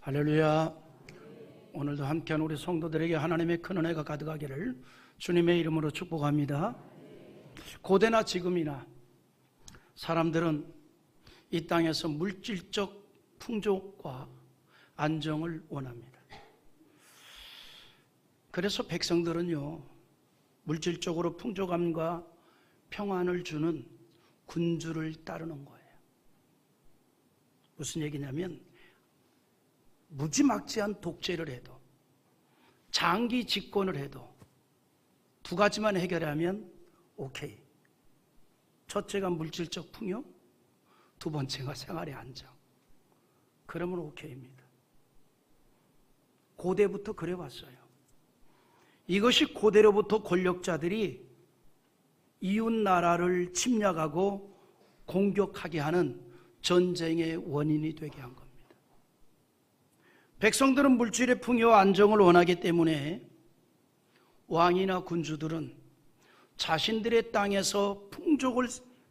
할렐루야. 오늘도 함께한 우리 성도들에게 하나님의 큰 은혜가 가득하기를 주님의 이름으로 축복합니다. 고대나 지금이나 사람들은 이 땅에서 물질적 풍족과 안정을 원합니다. 그래서 백성들은요, 물질적으로 풍족함과 평안을 주는 군주를 따르는 거예요. 무슨 얘기냐면 무지막지한 독재를 해도, 장기 집권을 해도 두 가지만 해결하면 오케이. 첫째가 물질적 풍요, 두 번째가 생활의 안정. 그러면 오케이입니다. 고대부터 그래왔어요. 이것이 고대로부터 권력자들이 이웃 나라를 침략하고 공격하게 하는 전쟁의 원인이 되게 한 겁니다. 백성들은 물질의 풍요와 안정을 원하기 때문에 왕이나 군주들은 자신들의 땅에서 풍족을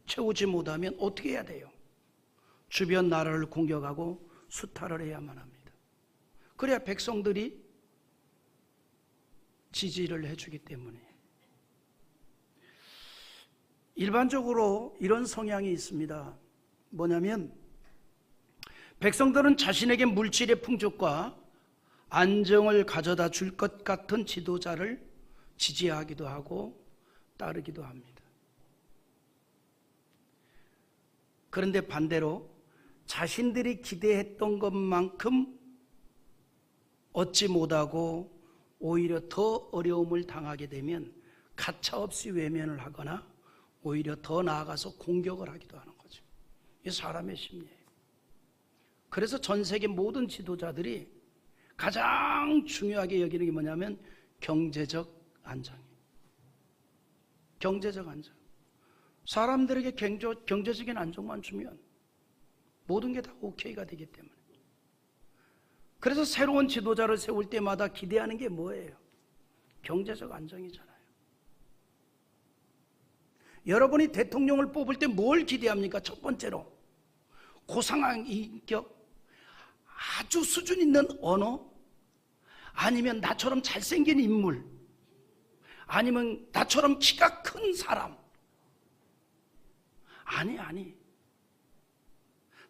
채우지 못하면 어떻게 해야 돼요? 주변 나라를 공격하고 수탈을 해야만 합니다. 그래야 백성들이 지지를 해주기 때문에. 일반적으로 이런 성향이 있습니다. 뭐냐면 백성들은 자신에게 물질의 풍족과 안정을 가져다 줄 것 같은 지도자를 지지하기도 하고 따르기도 합니다. 그런데 반대로 자신들이 기대했던 것만큼 얻지 못하고 오히려 더 어려움을 당하게 되면 가차없이 외면을 하거나 오히려 더 나아가서 공격을 하기도 하는 거죠. 이게 사람의 심리예요. 그래서 전 세계 모든 지도자들이 가장 중요하게 여기는 게 뭐냐면 경제적 안정이에요. 경제적 안정. 사람들에게 경제적인 안정만 주면 모든 게 다 오케이가 되기 때문에. 그래서 새로운 지도자를 세울 때마다 기대하는 게 뭐예요? 경제적 안정이잖아요. 여러분이 대통령을 뽑을 때 뭘 기대합니까? 첫 번째로 고상한 인격, 아주 수준 있는 언어, 아니면 나처럼 잘생긴 인물, 아니면 나처럼 키가 큰 사람. 아니.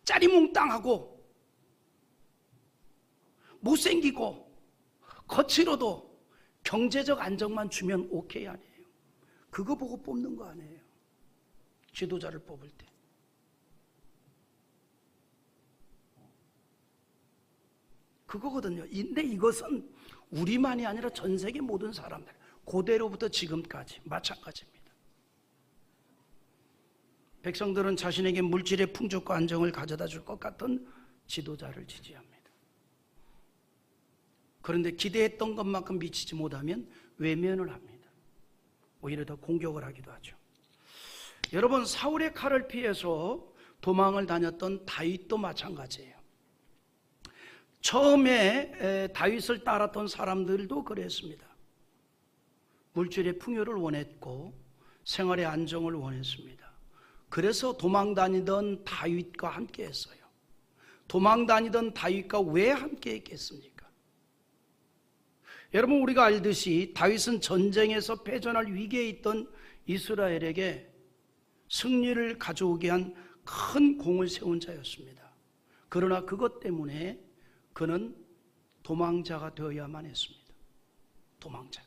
짜리몽땅하고 못생기고 거칠어도 경제적 안정만 주면 오케이 아니에요. 그거 보고 뽑는 거 아니에요. 지도자를 뽑을 때. 그거거든요. 근데 이것은 우리만이 아니라 전 세계 모든 사람들, 고대로부터 지금까지 마찬가지입니다. 백성들은 자신에게 물질의 풍족과 안정을 가져다 줄 것 같은 지도자를 지지합니다. 그런데 기대했던 것만큼 미치지 못하면 외면을 합니다. 오히려 더 공격을 하기도 하죠. 여러분, 사울의 칼을 피해서 도망을 다녔던 다윗도 마찬가지예요. 처음에 다윗을 따랐던 사람들도 그랬습니다. 물질의 풍요를 원했고 생활의 안정을 원했습니다. 그래서 도망 다니던 다윗과 함께 했어요. 도망 다니던 다윗과 왜 함께 했겠습니까? 여러분, 우리가 알듯이 다윗은 전쟁에서 패전할 위기에 있던 이스라엘에게 승리를 가져오게 한 큰 공을 세운 자였습니다. 그러나 그것 때문에 그는 도망자가 되어야만 했습니다. 도망자.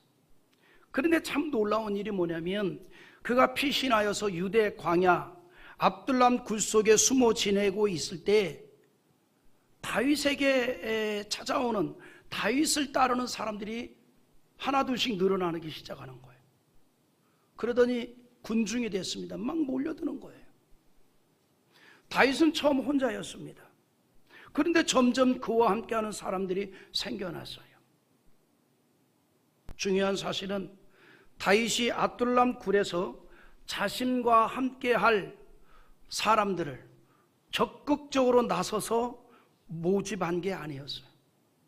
그런데 참 놀라운 일이 뭐냐면 그가 피신하여서 유대 광야 압둘람 굴 속에 숨어 지내고 있을 때 다윗에게 찾아오는, 다윗을 따르는 사람들이 하나둘씩 늘어나기 시작하는 거예요. 그러더니 군중이 됐습니다. 막 몰려드는 거예요. 다윗은 처음 혼자였습니다. 그런데 점점 그와 함께하는 사람들이 생겨났어요. 중요한 사실은 다윗이 압둘람 굴에서 자신과 함께할 사람들을 적극적으로 나서서 모집한 게 아니었어요.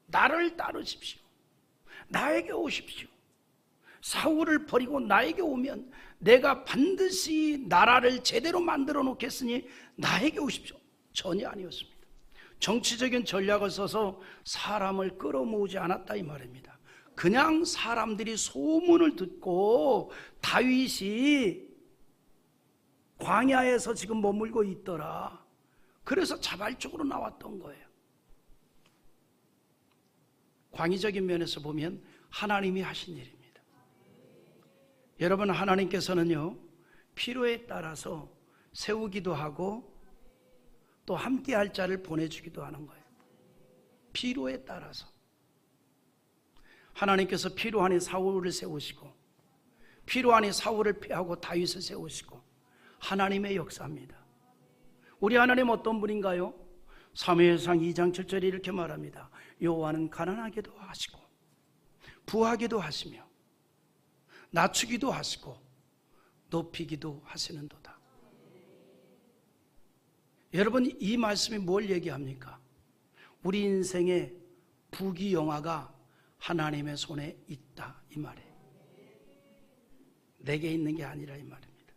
나를 따르십시오. 나에게 오십시오. 사울을 버리고 나에게 오면 내가 반드시 나라를 제대로 만들어 놓겠으니 나에게 오십시오. 전혀 아니었습니다. 정치적인 전략을 써서 사람을 끌어모으지 않았다 이 말입니다. 그냥 사람들이 소문을 듣고 다윗이 광야에서 지금 머물고 있더라. 그래서 자발적으로 나왔던 거예요. 광의적인 면에서 보면 하나님이 하신 일입니다. 여러분, 하나님께서는요, 필요에 따라서 세우기도 하고 또 함께 할 자를 보내주기도 하는 거예요. 필요에 따라서. 하나님께서 필요하니 사울을 세우시고 필요하니 사울을 패하고 다윗을 세우시고 하나님의 역사입니다. 우리 하나님 어떤 분인가요? 사무엘상 2장 7절에 이렇게 말합니다. 여호와는 가난하게도 하시고 부하게도 하시며 낮추기도 하시고 높이기도 하시는도다. 여러분, 이 말씀이 뭘 얘기합니까? 우리 인생의 부귀영화가 하나님의 손에 있다 이 말이에요. 내게 있는 게 아니라 이 말입니다.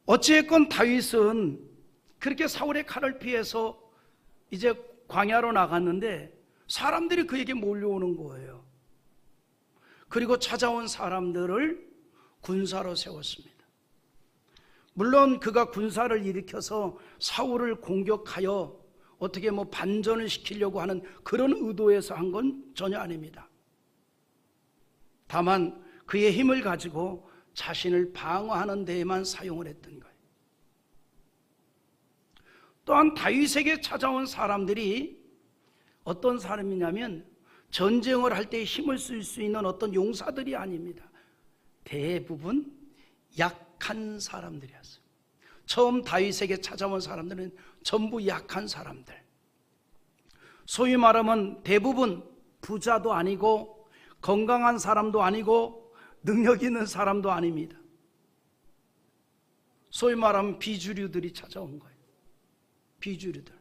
어찌됐건 다윗은 그렇게 사울의 칼을 피해서 이제 광야로 나갔는데 사람들이 그에게 몰려오는 거예요. 그리고 찾아온 사람들을 군사로 세웠습니다. 물론 그가 군사를 일으켜서 사울을 공격하여 어떻게 반전을 시키려고 하는 그런 의도에서 한 건 전혀 아닙니다. 다만 그의 힘을 가지고 자신을 방어하는 데에만 사용을 했던 거예요. 또한 다윗에게 찾아온 사람들이 어떤 사람이냐면 전쟁을 할 때 힘을 쓸 수 있는 어떤 용사들이 아닙니다. 대부분 약한 사람들이었어요. 처음 다윗에게 찾아온 사람들은 전부 약한 사람들. 소위 말하면 대부분 부자도 아니고 건강한 사람도 아니고 능력 있는 사람도 아닙니다. 소위 말하면 비주류들이 찾아온 거예요. 비주류들.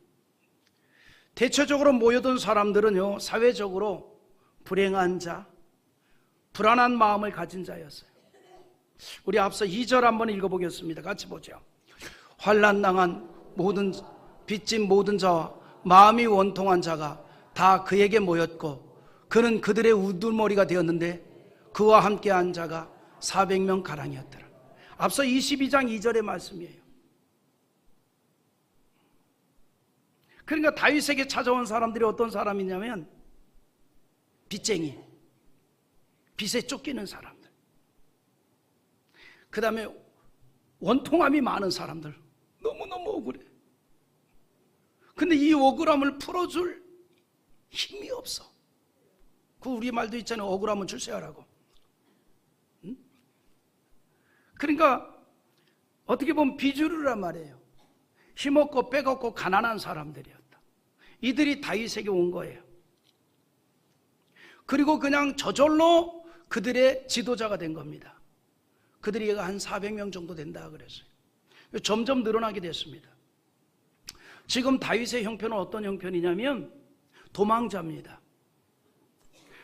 대체적으로 모여든 사람들은요, 사회적으로 불행한 자, 불안한 마음을 가진 자였어요. 우리 앞서 2절 한번 읽어보겠습니다. 같이 보죠. 환난당한 모든 빚진 모든 자와 마음이 원통한 자가 다 그에게 모였고 그는 그들의 우두머리가 되었는데 그와 함께한 자가 400명 가량이었더라. 앞서 22장 2절의 말씀이에요. 그러니까 다윗에게 찾아온 사람들이 어떤 사람이냐면 빚쟁이, 빚에 쫓기는 사람들, 그 다음에 원통함이 많은 사람들, 너무너무 억울해. 근데 이 억울함을 풀어줄 힘이 없어. 그 우리말도 있잖아요. 억울함은 출세하라고. 응? 그러니까 어떻게 보면 비주류란 말이에요. 힘없고 빼없고 가난한 사람들이었다. 이들이 다윗에게 온 거예요. 그리고 그냥 저절로 그들의 지도자가 된 겁니다. 그들이 한 400명 정도 된다 그랬어요. 점점 늘어나게 됐습니다. 지금 다윗의 형편은 어떤 형편이냐면 도망자입니다.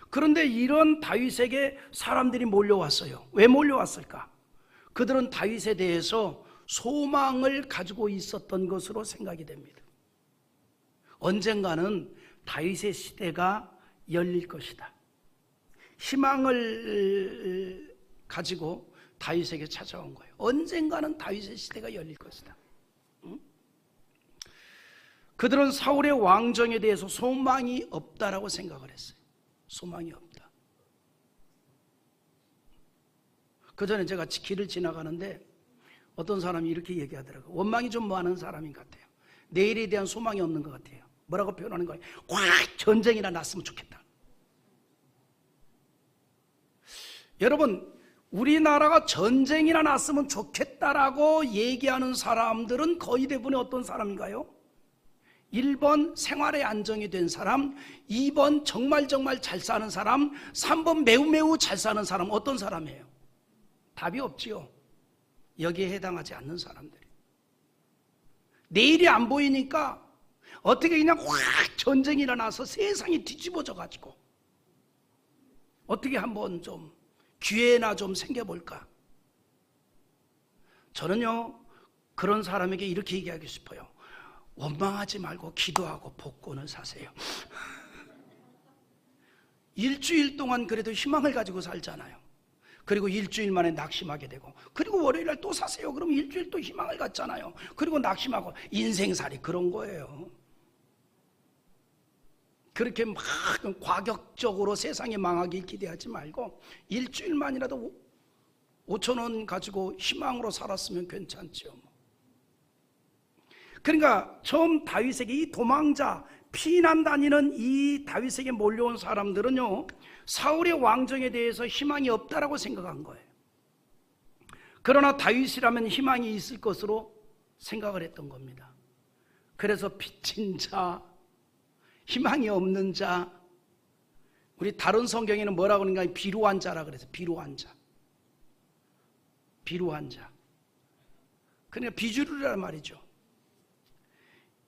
그런데 이런 다윗에게 사람들이 몰려왔어요. 왜 몰려왔을까? 그들은 다윗에 대해서 소망을 가지고 있었던 것으로 생각이 됩니다. 언젠가는 다윗의 시대가 열릴 것이다. 희망을 가지고 다윗에게 찾아온 거예요. 언젠가는 다윗의 시대가 열릴 것이다. 응? 그들은 사울의 왕정에 대해서 소망이 없다라고 생각을 했어요. 소망이 없다. 그 전에 제가 길을 지나가는데 어떤 사람이 이렇게 얘기하더라고요. 원망이 좀 많은 사람인 것 같아요. 내일에 대한 소망이 없는 것 같아요. 뭐라고 표현하는 거예요? 꽉 전쟁이나 났으면 좋겠다. 여러분, 우리나라가 전쟁이나 났으면 좋겠다라고 얘기하는 사람들은 거의 대부분이 어떤 사람인가요? 1번 생활의 안정이 된 사람, 2번 정말 잘 사는 사람, 3번 매우 잘 사는 사람. 어떤 사람이에요? 답이 없지요. 여기에 해당하지 않는 사람들이. 내일이 안 보이니까 어떻게 그냥 확 전쟁이 일어나서 세상이 뒤집어져 가지고 어떻게 한번 좀 기회나 좀 생겨볼까? 저는요, 그런 사람에게 이렇게 얘기하고 싶어요. 원망하지 말고 기도하고 복권을 사세요. 일주일 동안 그래도 희망을 가지고 살잖아요. 그리고 일주일 만에 낙심하게 되고, 그리고 월요일날 또 사세요. 그럼 일주일 또 희망을 갖잖아요. 그리고 낙심하고. 인생살이 그런 거예요. 그렇게 막 과격적으로 세상이 망하길 기대하지 말고 일주일만이라도 5,000원 가지고 희망으로 살았으면 괜찮죠. 그러니까 처음 다윗에게 이 도망자, 피난 다니는 이 다윗에게 몰려온 사람들은요, 사울의 왕정에 대해서 희망이 없다라고 생각한 거예요. 그러나 다윗이라면 희망이 있을 것으로 생각을 했던 겁니다. 그래서 빚진 자, 희망이 없는 자, 우리 다른 성경에는 뭐라고 그러는가, 비루한 자라 그래서 비루한 자, 비루한 자. 그러니까 비주류란 말이죠.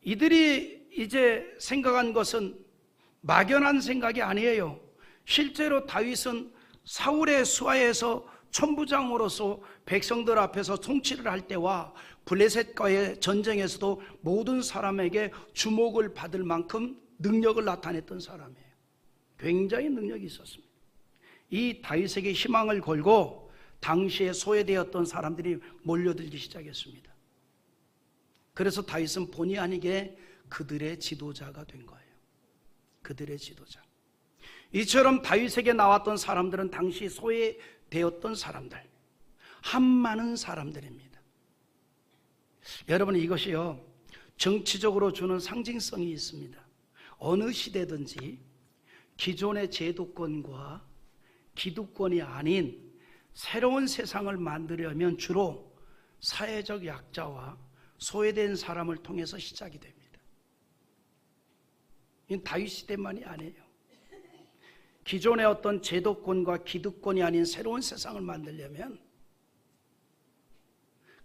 이들이 이제 생각한 것은 막연한 생각이 아니에요. 실제로 다윗은 사울의 수하에서 천부장으로서 백성들 앞에서 통치를 할 때와 블레셋과의 전쟁에서도 모든 사람에게 주목을 받을 만큼 능력을 나타냈던 사람이에요. 굉장히 능력이 있었습니다. 이 다윗에게 희망을 걸고 당시에 소외되었던 사람들이 몰려들기 시작했습니다. 그래서 다윗은 본의 아니게 그들의 지도자가 된 거예요. 그들의 지도자. 이처럼 다윗에게 나왔던 사람들은 당시 소외되었던 사람들, 한많은 사람들입니다. 여러분, 이것이요, 정치적으로 주는 상징성이 있습니다. 어느 시대든지 기존의 제도권과 기득권이 아닌 새로운 세상을 만들려면 주로 사회적 약자와 소외된 사람을 통해서 시작이 됩니다. 이건 다윗 시대만이 아니에요. 기존의 어떤 제도권과 기득권이 아닌 새로운 세상을 만들려면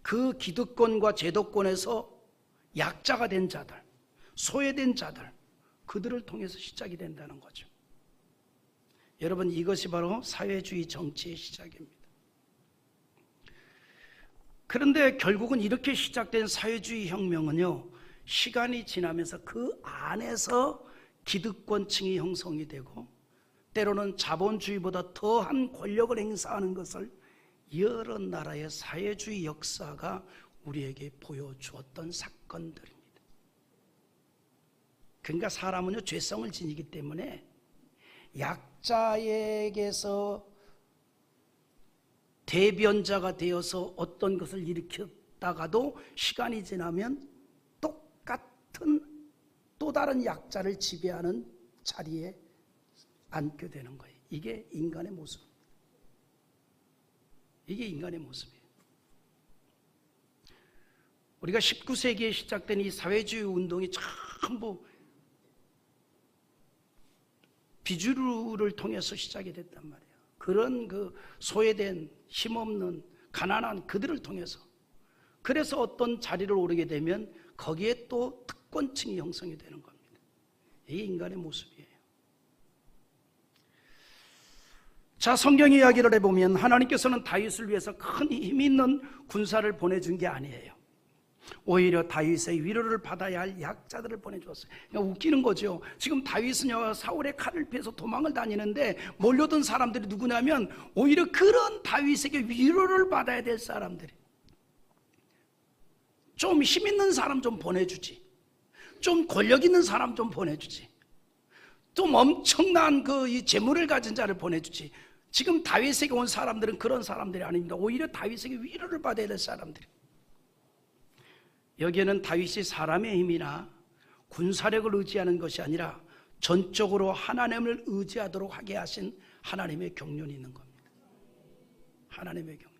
그 기득권과 제도권에서 약자가 된 자들, 소외된 자들, 그들을 통해서 시작이 된다는 거죠. 여러분, 이것이 바로 사회주의 정치의 시작입니다. 그런데 결국은 이렇게 시작된 사회주의 혁명은요, 시간이 지나면서 그 안에서 기득권층이 형성이 되고 때로는 자본주의보다 더한 권력을 행사하는 것을 여러 나라의 사회주의 역사가 우리에게 보여주었던 사건들입니다. 그러니까 사람은요, 죄성을 지니기 때문에 약자에게서 대변자가 되어서 어떤 것을 일으켰다가도 시간이 지나면 똑같은 또 다른 약자를 지배하는 자리에 앉게 되는 거예요. 이게 인간의 모습. 이게 인간의 모습이에요. 우리가 19세기에 시작된 이 사회주의 운동이 전부 비주류를 통해서 시작이 됐단 말이에요. 그런 그 소외된, 힘없는, 가난한 그들을 통해서. 그래서 어떤 자리를 오르게 되면 거기에 또 특권층이 형성이 되는 겁니다. 이게 인간의 모습이에요. 자, 성경 이야기를 해보면 하나님께서는 다윗을 위해서 큰 힘 있는 군사를 보내준 게 아니에요. 오히려 다윗의 위로를 받아야 할 약자들을 보내주었어요. 그러니까 웃기는 거죠. 지금 다윗은요, 사울의 칼을 피해서 도망을 다니는데 몰려든 사람들이 누구냐면 오히려 그런 다윗에게 위로를 받아야 될 사람들이, 좀 힘 있는 사람 좀 보내주지, 좀 권력 있는 사람 좀 보내주지, 좀 엄청난 이 재물을 가진 자를 보내주지. 지금 다윗에게 온 사람들은 그런 사람들이 아닙니다. 오히려 다윗에게 위로를 받아야 될 사람들이. 여기에는 다윗이 사람의 힘이나 군사력을 의지하는 것이 아니라 전적으로 하나님을 의지하도록 하게 하신 하나님의 경륜이 있는 겁니다. 하나님의 경륜.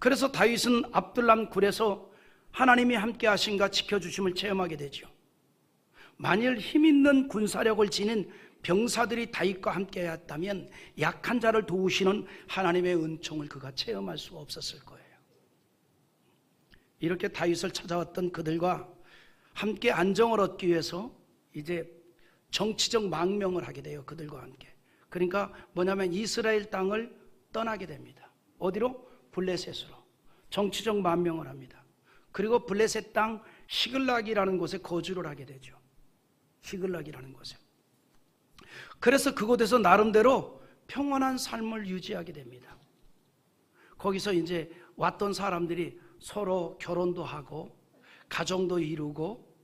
그래서 다윗은 압둘람 굴에서 하나님이 함께 하신가 지켜주심을 체험하게 되죠. 만일 힘 있는 군사력을 지닌 병사들이 다윗과 함께 했다면 약한 자를 도우시는 하나님의 은총을 그가 체험할 수 없었을 거예요. 이렇게 다윗을 찾아왔던 그들과 함께 안정을 얻기 위해서 이제 정치적 망명을 하게 돼요. 그들과 함께. 그러니까 뭐냐면 이스라엘 땅을 떠나게 됩니다. 어디로? 블레셋으로. 정치적 망명을 합니다. 그리고 블레셋 땅 시글락이라는 곳에 거주를 하게 되죠. 시글락이라는 곳에. 그래서 그곳에서 나름대로 평온한 삶을 유지하게 됩니다. 거기서 이제 왔던 사람들이 서로 결혼도 하고 가정도 이루고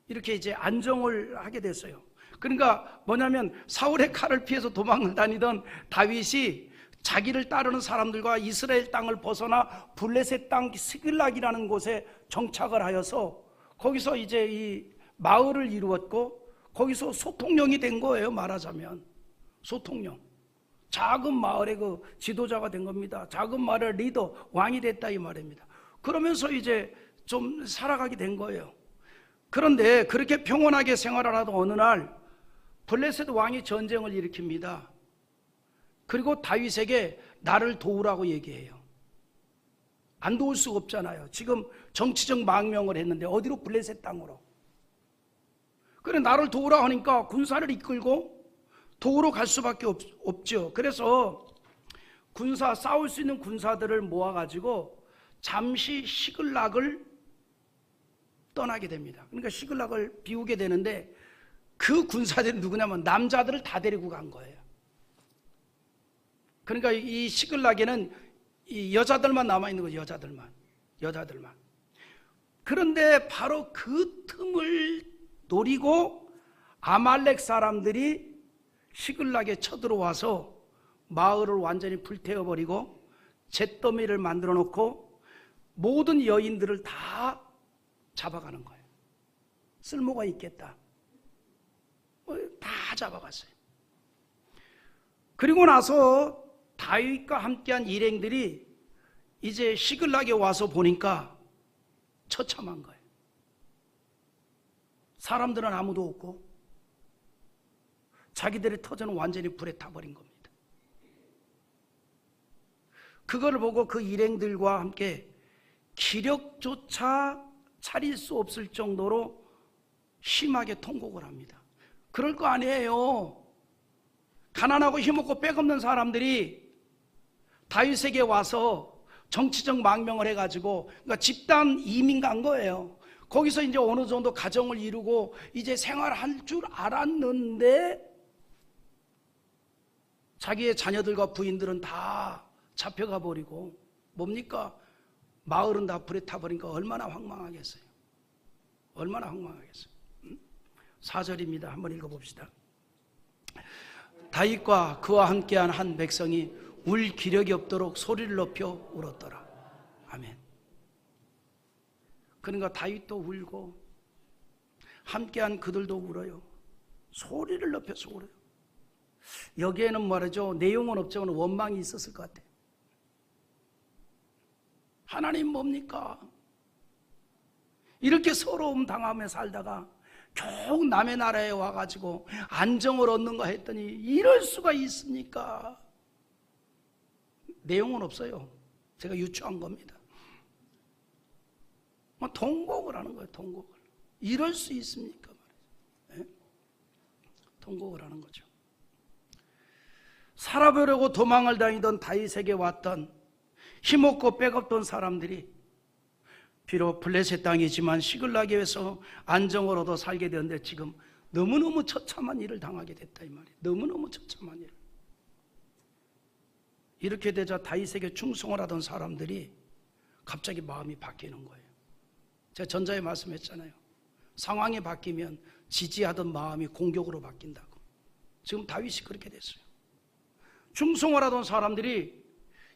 이렇게 이제 안정을 하게 됐어요. 그러니까 뭐냐면 사울의 칼을 피해서 도망을 다니던 다윗이 자기를 따르는 사람들과 이스라엘 땅을 벗어나 블레셋 땅 시글락이라는 곳에 정착을 하여서 거기서 이제 이 마을을 이루었고 거기서 소통령이 된 거예요. 말하자면 소통령, 작은 마을의 그 지도자가 된 겁니다. 작은 마을의 리더, 왕이 됐다 이 말입니다. 그러면서 이제 좀 살아가게 된 거예요. 그런데 그렇게 평온하게 생활을 하던 어느 날 블레셋 왕이 전쟁을 일으킵니다. 그리고 다윗에게 나를 도우라고 얘기해요. 안 도울 수가 없잖아요. 지금 정치적 망명을 했는데 어디로? 블레셋 땅으로. 그래 나를 도우라 하니까 군사를 이끌고 도우러 갈 수밖에 없죠. 그래서 싸울 수 있는 군사들을 모아가지고 잠시 시글락을 떠나게 됩니다. 그러니까 시글락을 비우게 되는데 그 군사들이 누구냐면 남자들을 다 데리고 간 거예요. 그러니까 이 시글락에는 이 여자들만 남아있는 거죠. 여자들만. 그런데 바로 그 틈을 노리고 아말렉 사람들이 시글락에 쳐들어와서 마을을 완전히 불태워버리고 잿더미를 만들어 놓고 모든 여인들을 다 잡아가는 거예요. 쓸모가 있겠다. 다 잡아갔어요. 그리고 나서 다윗과 함께한 일행들이 이제 시글락에 와서 보니까 처참한 거예요. 사람들은 아무도 없고 자기들의 터전은 완전히 불에 타버린 겁니다. 그걸 보고 그 일행들과 함께 기력조차 차릴 수 없을 정도로 심하게 통곡을 합니다. 그럴 거 아니에요. 가난하고 힘없고 빽없는 사람들이 다윗에게 와서 정치적 망명을 해가지고 그러니까 집단 이민 간 거예요. 거기서 이제 어느 정도 가정을 이루고 이제 생활할 줄 알았는데 자기의 자녀들과 부인들은 다 잡혀가 버리고 뭡니까? 마을은 다 불에 타버리니까 얼마나 황망하겠어요. 얼마나 황망하겠어요. 4절입니다. 한번 읽어봅시다. 다윗과 그와 함께한 한 백성이 울 기력이 없도록 소리를 높여 울었더라. 아멘. 그러니까 다윗도 울고 함께한 그들도 울어요. 소리를 높여서 울어요. 여기에는 말이죠, 내용은 없지만 원망이 있었을 것 같아요. 하나님 뭡니까? 이렇게 서러움 당하며 살다가 겨우 남의 나라에 와가지고 안정을 얻는가 했더니 이럴 수가 있습니까? 내용은 없어요. 제가 유추한 겁니다. 통곡을 하는 거예요. 통곡을. 이럴 수 있습니까? 네? 통곡을 하는 거죠. 살아보려고 도망을 다니던 다윗에게 왔던 힘없고 빽없던 사람들이 비록 블레셋 땅이지만 시글락에서 안정을 얻어 살게 되었는데 지금 너무너무 처참한 일을 당하게 됐다 이 말이에요. 너무너무 처참한 일. 이렇게 되자 다윗에게 충성을 하던 사람들이 갑자기 마음이 바뀌는 거예요. 제가 전자에 말씀했잖아요. 상황이 바뀌면 지지하던 마음이 공격으로 바뀐다고. 지금 다윗이 그렇게 됐어요. 충성을 하던 사람들이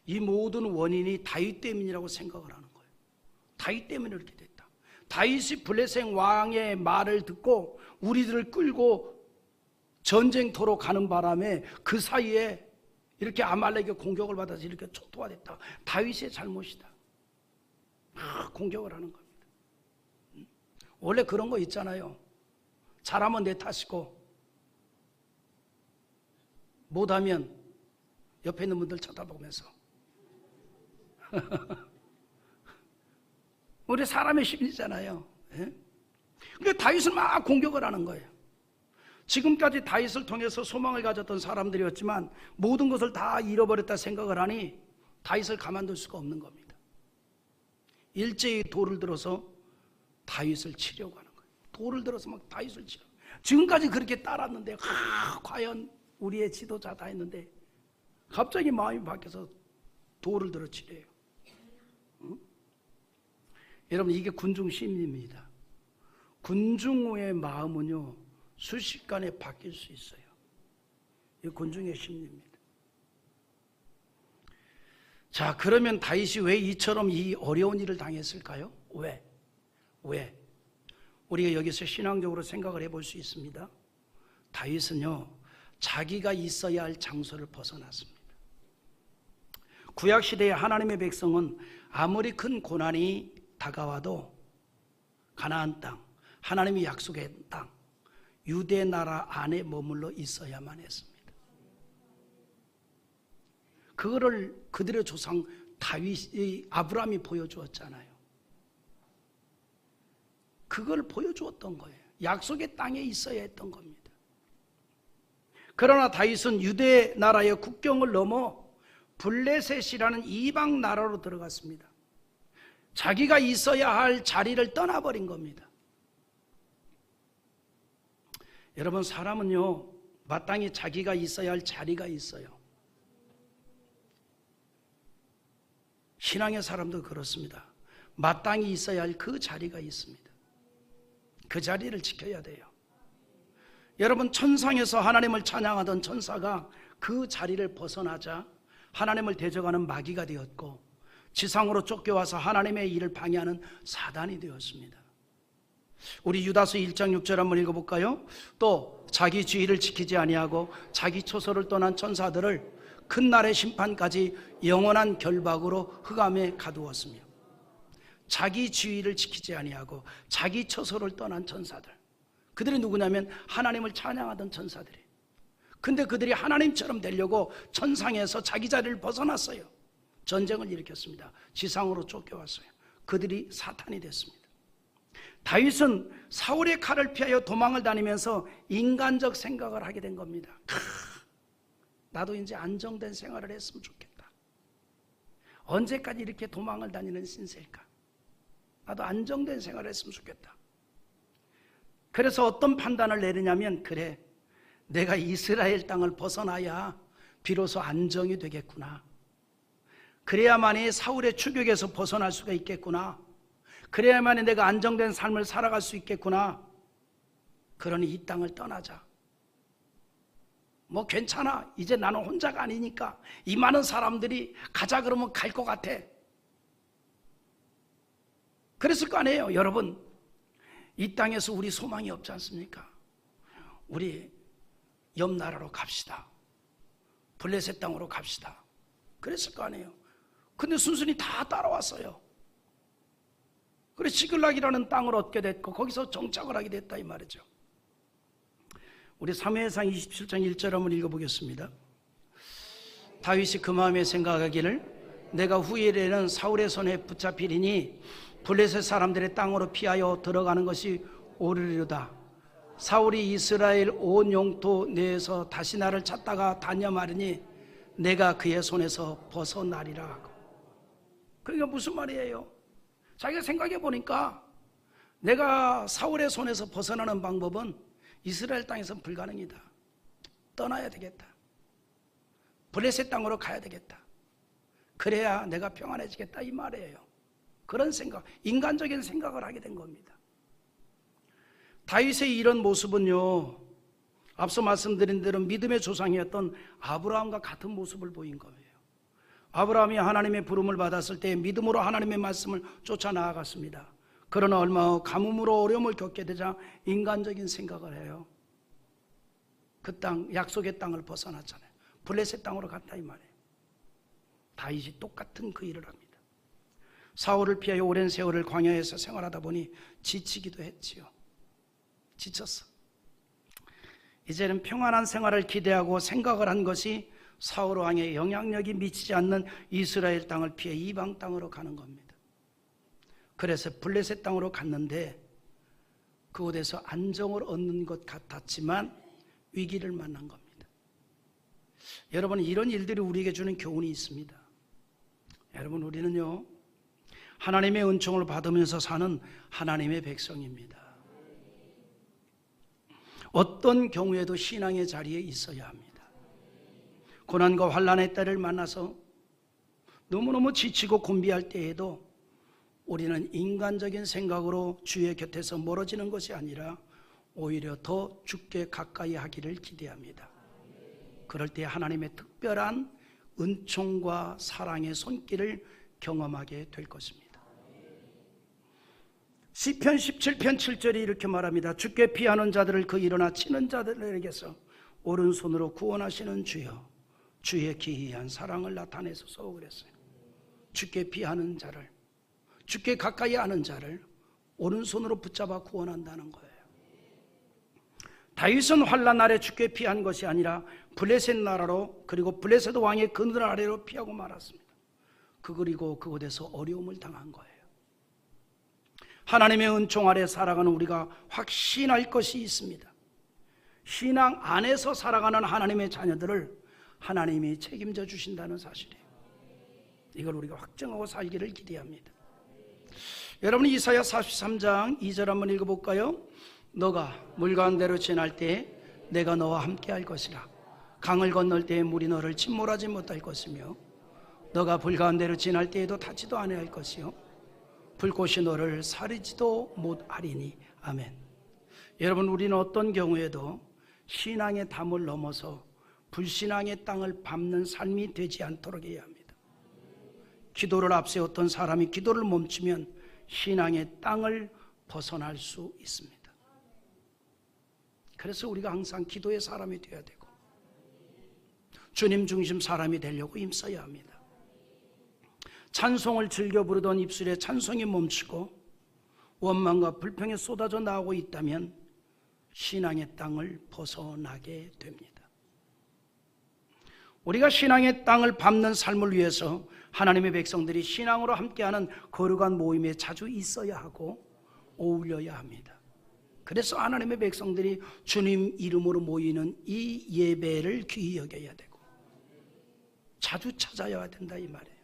이 모든 원인이 다윗 때문이라고 생각을 하는 거예요. 다윗 때문에 이렇게 됐다. 다윗이 블레셋 왕의 말을 듣고 우리들을 끌고 전쟁터로 가는 바람에 그 사이에 이렇게 아말렉의 공격을 받아서 이렇게 초토화됐다. 다윗의 잘못이다. 막 공격을 하는 겁니다. 원래 그런 거 있잖아요. 잘하면 내 탓이고 못하면 옆에 있는 분들 쳐다보면서 우리 사람의 심리잖아요. 그러니까 다윗을 막 공격을 하는 거예요. 지금까지 다윗을 통해서 소망을 가졌던 사람들이었지만 모든 것을 다 잃어버렸다 생각을 하니 다윗을 가만둘 수가 없는 겁니다. 일제히 돌을 들어서 다윗을 치려고 하는 거예요. 돌을 들어서 막 다윗을 치려. 지금까지 그렇게 따랐는데 과연 우리의 지도자다 했는데 갑자기 마음이 바뀌어서 돌을 들어 치래요. 응? 여러분, 이게 군중 심리입니다. 군중의 마음은요 순식간에 바뀔 수 있어요. 이 군중의 심리입니다. 자, 그러면 다윗이 왜 이처럼 이 어려운 일을 당했을까요? 왜? 우리가 여기서 신앙적으로 생각을 해볼 수 있습니다. 다윗은요 자기가 있어야 할 장소를 벗어났습니다. 구약시대의 하나님의 백성은 아무리 큰 고난이 다가와도 가나안 땅, 하나님이 약속의 땅, 유대 나라 안에 머물러 있어야만 했습니다. 그거를 그들의 조상 다윗이 아브라함이 보여주었잖아요. 그걸 보여주었던 거예요. 약속의 땅에 있어야 했던 겁니다. 그러나 다윗은 유대 나라의 국경을 넘어 블레셋이라는 이방 나라로 들어갔습니다. 자기가 있어야 할 자리를 떠나버린 겁니다. 여러분, 사람은요 마땅히 자기가 있어야 할 자리가 있어요. 신앙의 사람도 그렇습니다. 마땅히 있어야 할 그 자리가 있습니다. 그 자리를 지켜야 돼요. 여러분, 천상에서 하나님을 찬양하던 천사가 그 자리를 벗어나자 하나님을 대적하는 마귀가 되었고, 지상으로 쫓겨와서 하나님의 일을 방해하는 사단이 되었습니다. 우리 유다서 1장 6절 한번 읽어볼까요? 또 자기 주의를 지키지 아니하고 자기 처소를 떠난 천사들을 큰 날의 심판까지 영원한 결박으로 흑암에 가두었으며, 자기 주의를 지키지 아니하고 자기 처소를 떠난 천사들, 그들이 누구냐면 하나님을 찬양하던 천사들이. 근데 그들이 하나님처럼 되려고 천상에서 자기 자리를 벗어났어요. 전쟁을 일으켰습니다. 지상으로 쫓겨왔어요. 그들이 사탄이 됐습니다. 다윗은 사울의 칼을 피하여 도망을 다니면서 인간적 생각을 하게 된 겁니다. 나도 이제 안정된 생활을 했으면 좋겠다. 언제까지 이렇게 도망을 다니는 신세일까? 나도 안정된 생활을 했으면 좋겠다. 그래서 어떤 판단을 내리냐면, 그래, 내가 이스라엘 땅을 벗어나야 비로소 안정이 되겠구나. 그래야만이 사울의 추격에서 벗어날 수가 있겠구나. 그래야만이 내가 안정된 삶을 살아갈 수 있겠구나. 그러니 이 땅을 떠나자. 뭐 괜찮아, 이제 나는 혼자가 아니니까 이 많은 사람들이 가자 그러면 갈 것 같아. 그랬을 거 아니에요. 여러분, 이 땅에서 우리 소망이 없지 않습니까? 우리 옆 나라로 갑시다. 블레셋 땅으로 갑시다. 그랬을 거 아니에요. 근데 순순히 다 따라왔어요. 그래서 시글락이라는 땅을 얻게 됐고 거기서 정착을 하게 됐다 이 말이죠. 우리 사무엘상 27장 1절 한번 읽어보겠습니다. 다윗이 그 마음에 생각하기를 내가 후일에는 사울의 손에 붙잡히리니 블레셋 사람들의 땅으로 피하여 들어가는 것이 옳으리로다. 사울이 이스라엘 온 영토 내에서 다시 나를 찾다가 다녀 말이니 내가 그의 손에서 벗어나리라 하고. 그러니까 무슨 말이에요? 자기가 생각해 보니까 내가 사울의 손에서 벗어나는 방법은 이스라엘 땅에서는 불가능이다. 떠나야 되겠다. 블레셋 땅으로 가야 되겠다. 그래야 내가 평안해지겠다 이 말이에요. 그런 생각, 인간적인 생각을 하게 된 겁니다. 다윗의 이런 모습은요, 앞서 말씀드린 대로 믿음의 조상이었던 아브라함과 같은 모습을 보인 거예요. 아브라함이 하나님의 부름을 받았을 때 믿음으로 하나님의 말씀을 쫓아 나아갔습니다. 그러나 얼마 후 가뭄으로 어려움을 겪게 되자 인간적인 생각을 해요. 그 땅, 약속의 땅을 벗어났잖아요. 블레셋 땅으로 갔다 이 말이에요. 다윗이 똑같은 그 일을 합니다. 사울을 피하여 오랜 세월을 광야에서 생활하다 보니 지치기도 했지요. 지쳤어. 이제는 평안한 생활을 기대하고 생각을 한 것이 사울 왕의 영향력이 미치지 않는 이스라엘 땅을 피해 이방 땅으로 가는 겁니다. 그래서 블레셋 땅으로 갔는데 그곳에서 안정을 얻는 것 같았지만 위기를 만난 겁니다. 여러분, 이런 일들이 우리에게 주는 교훈이 있습니다. 여러분, 우리는요 하나님의 은총을 받으면서 사는 하나님의 백성입니다. 어떤 경우에도 신앙의 자리에 있어야 합니다. 고난과 환난의 때를 만나서 너무너무 지치고 곤비할 때에도 우리는 인간적인 생각으로 주의 곁에서 멀어지는 것이 아니라 오히려 더 주께 가까이 하기를 기대합니다. 그럴 때 하나님의 특별한 은총과 사랑의 손길을 경험하게 될 것입니다. 시편 17편 7절이 이렇게 말합니다. 주께 피하는 자들을 그 일어나 치는 자들에게서 오른손으로 구원하시는 주여, 주의 기이한 사랑을 나타내소서 그랬어요. 주께 피하는 자를, 주께 가까이 하는 자를 오른손으로 붙잡아 구원한다는 거예요. 다윗은 환난 아래 주께 피한 것이 아니라 블레셋 나라로, 그리고 블레셋 왕의 그늘 아래로 피하고 말았습니다. 그리고 그곳에서 어려움을 당한 거예요. 하나님의 은총 아래 살아가는 우리가 확신할 것이 있습니다. 신앙 안에서 살아가는 하나님의 자녀들을 하나님이 책임져 주신다는 사실이에요. 이걸 우리가 확정하고 살기를 기대합니다. 여러분, 이사야 43장 2절 한번 읽어볼까요? 너가 물 가운데로 지날 때에 내가 너와 함께 할 것이라. 강을 건널 때에 물이 너를 침몰하지 못할 것이며 너가 불 가운데로 지날 때에도 닿지도 아니할 것이요 불꽃이 너를 사르지도 못하리니. 아멘. 여러분, 우리는 어떤 경우에도 신앙의 담을 넘어서 불신앙의 땅을 밟는 삶이 되지 않도록 해야 합니다. 기도를 앞세웠던 사람이 기도를 멈추면 신앙의 땅을 벗어날 수 있습니다. 그래서 우리가 항상 기도의 사람이 되어야 되고 주님 중심 사람이 되려고 힘써야 합니다. 찬송을 즐겨 부르던 입술에 찬송이 멈추고 원망과 불평이 쏟아져 나오고 있다면 신앙의 땅을 벗어나게 됩니다. 우리가 신앙의 땅을 밟는 삶을 위해서 하나님의 백성들이 신앙으로 함께하는 거룩한 모임에 자주 있어야 하고 어울려야 합니다. 그래서 하나님의 백성들이 주님 이름으로 모이는 이 예배를 귀히 여겨야 되고 자주 찾아야 된다 이 말이에요.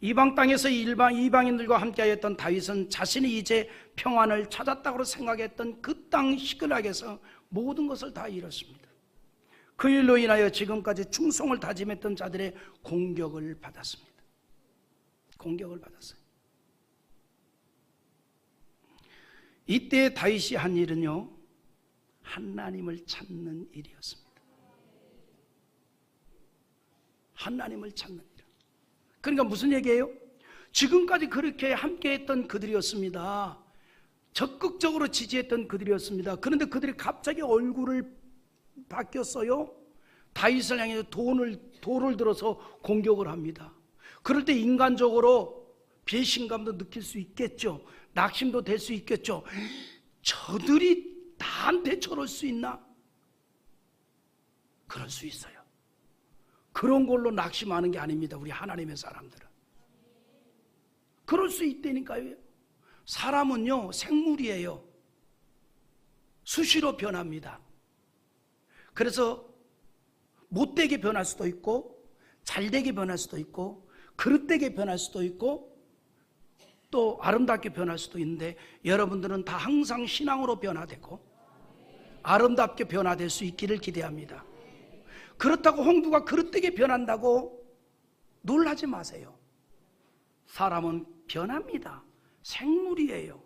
이방 땅에서 이방인들과 함께하였던 다윗은 자신이 이제 평안을 찾았다고 생각했던 그 땅 시그락에서 모든 것을 다 잃었습니다. 그 일로 인하여 지금까지 충성을 다짐했던 자들의 공격을 받았습니다. 공격을 받았어요. 이때 다윗이 한 일은요, 하나님을 찾는 일이었습니다. 하나님을 찾는 일. 그러니까 무슨 얘기예요? 지금까지 그렇게 함께했던 그들이었습니다. 적극적으로 지지했던 그들이었습니다. 그런데 그들이 갑자기 얼굴을 바뀌었어요. 다윗을 향해 돌을 들어서 공격을 합니다. 그럴 때 인간적으로 배신감도 느낄 수 있겠죠. 낙심도 될 수 있겠죠. 저들이 나한테 저럴 수 있나? 그럴 수 있어요. 그런 걸로 낙심하는 게 아닙니다. 우리 하나님의 사람들은 그럴 수 있다니까요. 사람은요, 생물이에요. 수시로 변합니다. 그래서 못되게 변할 수도 있고 잘되게 변할 수도 있고 그릇되게 변할 수도 있고 또 아름답게 변할 수도 있는데, 여러분들은 다 항상 신앙으로 변화되고 아름답게 변화될 수 있기를 기대합니다. 그렇다고 홍두가 그릇되게 변한다고 놀라지 마세요. 사람은 변합니다. 생물이에요.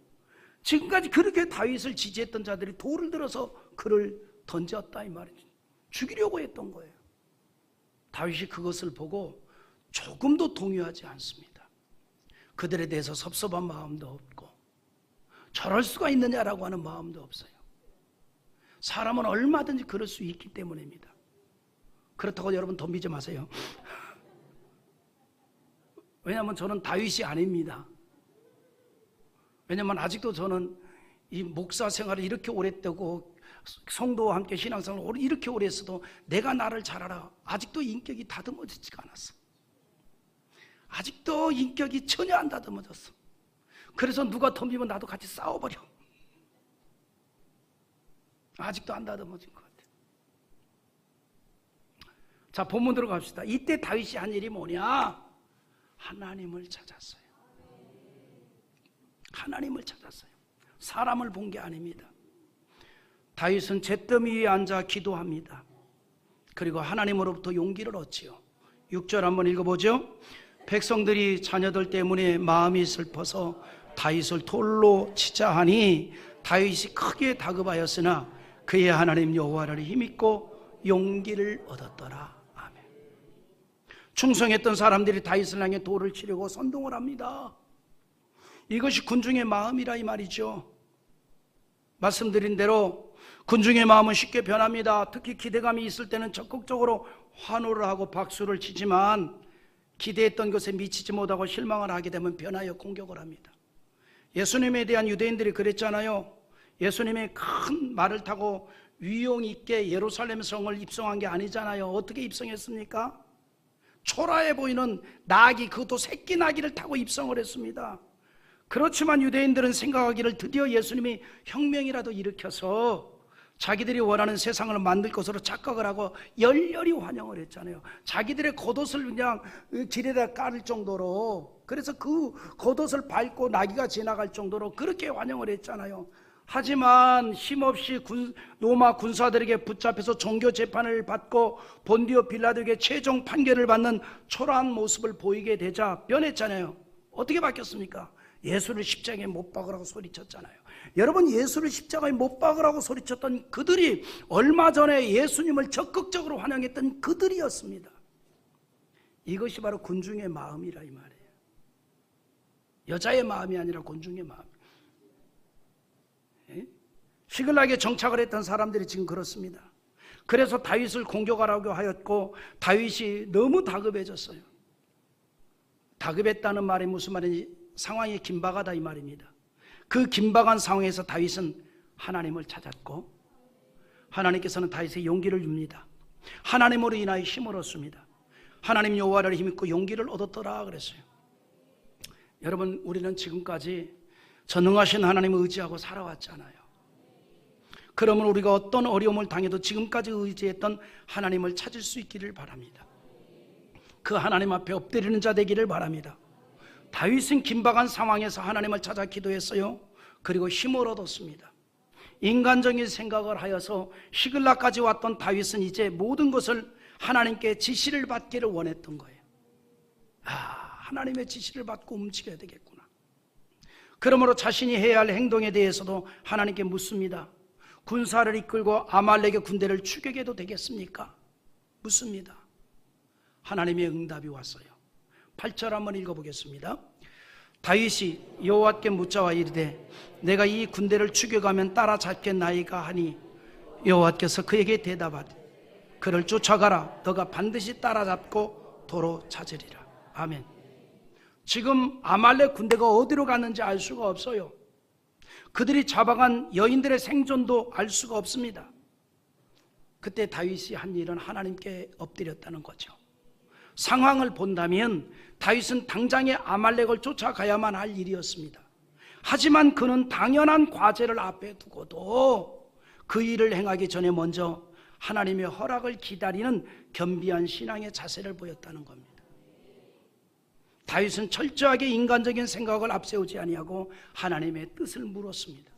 지금까지 그렇게 다윗을 지지했던 자들이 돌을 들어서 그를 던졌다 이 말이죠. 죽이려고 했던 거예요. 다윗이 그것을 보고 조금도 동요하지 않습니다. 그들에 대해서 섭섭한 마음도 없고 저럴 수가 있느냐라고 하는 마음도 없어요. 사람은 얼마든지 그럴 수 있기 때문입니다. 그렇다고 여러분 덤비지 마세요. 왜냐하면 저는 다윗이 아닙니다. 왜냐하면 아직도 저는 이 목사 생활을 이렇게 오래 했고 성도와 함께 신앙생활을 이렇게 오래 했어도 내가 나를 잘 알아. 아직도 인격이 다듬어지지가 않았어. 아직도 인격이 전혀 안 다듬어졌어. 그래서 누가 덤비면 나도 같이 싸워버려. 아직도 안 다듬어진 것 같아. 자, 본문 들어갑시다. 이때 다윗이 한 일이 뭐냐? 하나님을 찾았어요. 하나님을 찾았어요. 사람을 본 게 아닙니다. 다윗은 잿더미 위에 앉아 기도합니다. 그리고 하나님으로부터 용기를 얻지요. 6절 한번 읽어보죠. 백성들이 자녀들 때문에 마음이 슬퍼서 다윗을 돌로 치자 하니 다윗이 크게 다급하였으나 그의 하나님 여호와를 힘입고 용기를 얻었더라. 아멘. 충성했던 사람들이 다윗을 향해 돌을 치려고 선동을 합니다. 이것이 군중의 마음이라 이 말이죠. 말씀드린 대로 군중의 마음은 쉽게 변합니다. 특히 기대감이 있을 때는 적극적으로 환호를 하고 박수를 치지만 기대했던 것에 미치지 못하고 실망을 하게 되면 변하여 공격을 합니다. 예수님에 대한 유대인들이 그랬잖아요. 예수님이 큰 말을 타고 위용 있게 예루살렘 성을 입성한 게 아니잖아요. 어떻게 입성했습니까? 초라해 보이는 나귀, 그것도 새끼 나귀를 타고 입성을 했습니다. 그렇지만 유대인들은 생각하기를 드디어 예수님이 혁명이라도 일으켜서 자기들이 원하는 세상을 만들 것으로 착각을 하고 열렬히 환영을 했잖아요. 자기들의 겉옷을 그냥 길에다 깔을 정도로, 그래서 그 겉옷을 밟고 나귀가 지나갈 정도로 그렇게 환영을 했잖아요. 하지만 힘없이 로마 군사들에게 붙잡혀서 종교 재판을 받고 본디오 빌라도에게 최종 판결을 받는 초라한 모습을 보이게 되자 변했잖아요. 어떻게 바뀌었습니까? 예수를 십자가에 못 박으라고 소리쳤잖아요. 여러분, 예수를 십자가에 못 박으라고 소리쳤던 그들이 얼마 전에 예수님을 적극적으로 환영했던 그들이었습니다. 이것이 바로 군중의 마음이라 이 말이에요. 여자의 마음이 아니라 군중의 마음. 시글락에 정착을 했던 사람들이 지금 그렇습니다. 그래서 다윗을 공격하라고 하였고 다윗이 너무 다급해졌어요. 다급했다는 말이 무슨 말인지 상황이 긴박하다 이 말입니다. 그 긴박한 상황에서 다윗은 하나님을 찾았고 하나님께서는 다윗에 용기를 줍니다. 하나님으로 인하여 힘을 얻습니다. 하나님 여호와를 힘입고 용기를 얻었더라 그랬어요. 여러분, 우리는 지금까지 전능하신 하나님을 의지하고 살아왔잖아요. 그러면 우리가 어떤 어려움을 당해도 지금까지 의지했던 하나님을 찾을 수 있기를 바랍니다. 그 하나님 앞에 엎드리는 자 되기를 바랍니다. 다윗은 긴박한 상황에서 하나님을 찾아 기도했어요. 그리고 힘을 얻었습니다. 인간적인 생각을 하여서 시글락까지 왔던 다윗은 이제 모든 것을 하나님께 지시를 받기를 원했던 거예요. 하나님의 지시를 받고 움직여야 되겠구나. 그러므로 자신이 해야 할 행동에 대해서도 하나님께 묻습니다. 군사를 이끌고 아말렉의 군대를 추격해도 되겠습니까? 묻습니다. 하나님의 응답이 왔어요. 8절 한번 읽어보겠습니다. 다윗이 여호와께 묻자와 이르되 내가 이 군대를 추격하면 따라잡겠나이까 하니 여호와께서 그에게 대답하되 그를 쫓아가라. 너가 반드시 따라잡고 도로 찾으리라. 아멘. 지금 아말렉 군대가 어디로 갔는지 알 수가 없어요. 그들이 잡아간 여인들의 생존도 알 수가 없습니다. 그때 다윗이 한 일은 하나님께 엎드렸다는 거죠. 상황을 본다면 다윗은 당장에 아말렉을 쫓아가야만 할 일이었습니다. 하지만 그는 당연한 과제를 앞에 두고도 그 일을 행하기 전에 먼저 하나님의 허락을 기다리는 겸비한 신앙의 자세를 보였다는 겁니다. 다윗은 철저하게 인간적인 생각을 앞세우지 아니하고 하나님의 뜻을 물었습니다.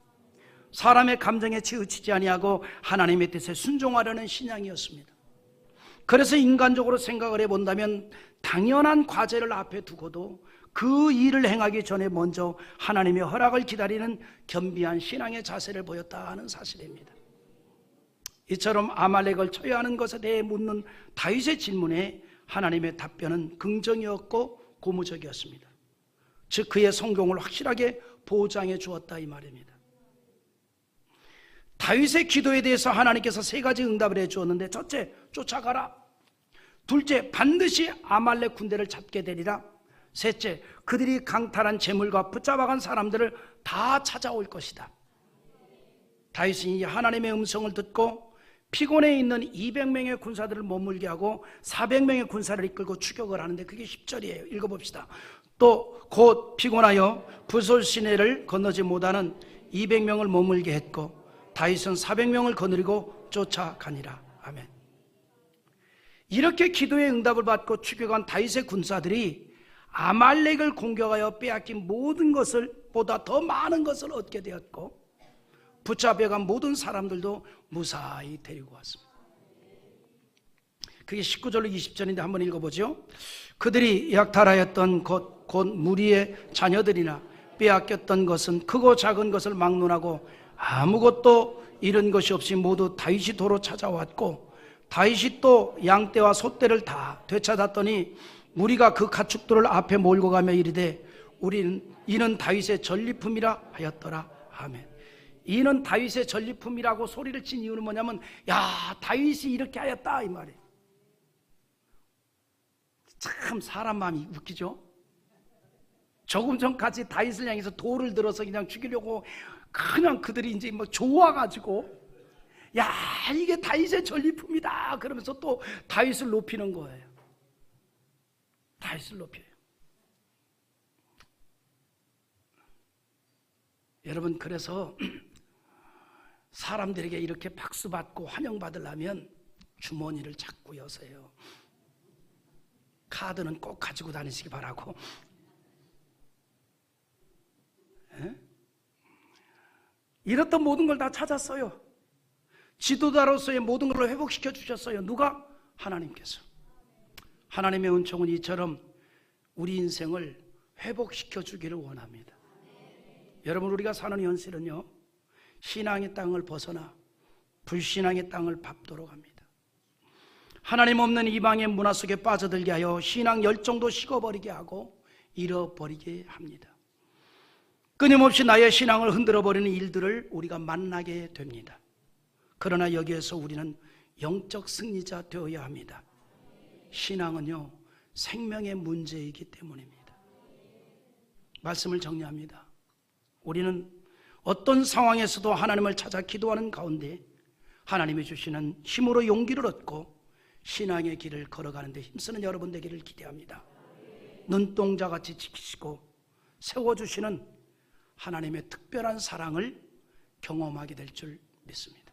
사람의 감정에 치우치지 아니하고 하나님의 뜻에 순종하려는 신앙이었습니다. 그래서 인간적으로 생각을 해본다면 당연한 과제를 앞에 두고도 그 일을 행하기 전에 먼저 하나님의 허락을 기다리는 겸비한 신앙의 자세를 보였다 하는 사실입니다. 이처럼 아말렉을 쳐야 하는 것에 대해 묻는 다윗의 질문에 하나님의 답변은 긍정이었고 고무적이었습니다. 즉 그의 성공을 확실하게 보장해 주었다 이 말입니다. 다윗의 기도에 대해서 하나님께서 세 가지 응답을 해 주었는데, 첫째, 쫓아가라. 둘째, 반드시 아말렉 군대를 잡게 되리라. 셋째, 그들이 강탈한 재물과 붙잡아간 사람들을 다 찾아올 것이다. 다윗이 하나님의 음성을 듣고 피곤해 있는 200명의 군사들을 머물게 하고 400명의 군사를 이끌고 추격을 하는데, 그게 10절이에요. 읽어봅시다. 또 곧 피곤하여 부솔 시내를 건너지 못하는 200명을 머물게 했고 다윗은 400명을 거느리고 쫓아가니라. 아멘. 이렇게 기도의 응답을 받고 추격한 다윗의 군사들이 아말렉을 공격하여 빼앗긴 모든 것을 것보다 더 많은 것을 얻게 되었고 붙잡혀간 모든 사람들도 무사히 데리고 왔습니다. 그게 19절로 20절인데 한번 읽어보죠. 그들이 약탈하였던 곧 무리의 자녀들이나 빼앗겼던 것은 크고 작은 것을 막론하고 아무것도 잃은 것이 없이 모두 다윗이 도로 찾아왔고 다윗이 또 양떼와 소떼를 다 되찾았더니 무리가 그 가축들을 앞에 몰고 가며 이르되 이는 다윗의 전리품이라 하였더라. 아멘. 이는 다윗의 전리품이라고 소리를 친 이유는 뭐냐면 야 다윗이 이렇게 하였다 이 말이에요. 참 사람 마음이 웃기죠. 조금 전까지 다윗을 향해서 돌을 들어서 그냥 죽이려고 그냥 그들이 이제 뭐 좋아가지고 야 이게 다윗의 전리품이다 그러면서 또 다윗을 높이는 거예요. 다윗을 높여요. 여러분 그래서 사람들에게 이렇게 박수받고 환영받으려면 주머니를 자꾸 여세요. 카드는 꼭 가지고 다니시기 바라고. 잃었던 모든 걸 다 찾았어요. 지도자로서의 모든 걸 회복시켜 주셨어요. 누가? 하나님께서. 하나님의 은총은 이처럼 우리 인생을 회복시켜 주기를 원합니다. 여러분 우리가 사는 현실은요 신앙의 땅을 벗어나 불신앙의 땅을 밟도록 합니다. 하나님 없는 이방의 문화 속에 빠져들게 하여 신앙 열정도 식어버리게 하고 잃어버리게 합니다. 끊임없이 나의 신앙을 흔들어버리는 일들을 우리가 만나게 됩니다. 그러나 여기에서 우리는 영적 승리자 되어야 합니다. 신앙은요 생명의 문제이기 때문입니다. 말씀을 정리합니다. 우리는 어떤 상황에서도 하나님을 찾아 기도하는 가운데 하나님이 주시는 힘으로 용기를 얻고 신앙의 길을 걸어가는 데 힘쓰는 여러분 되기를 기대합니다. 눈동자같이 지키시고 세워주시는 하나님의 특별한 사랑을 경험하게 될 줄 믿습니다.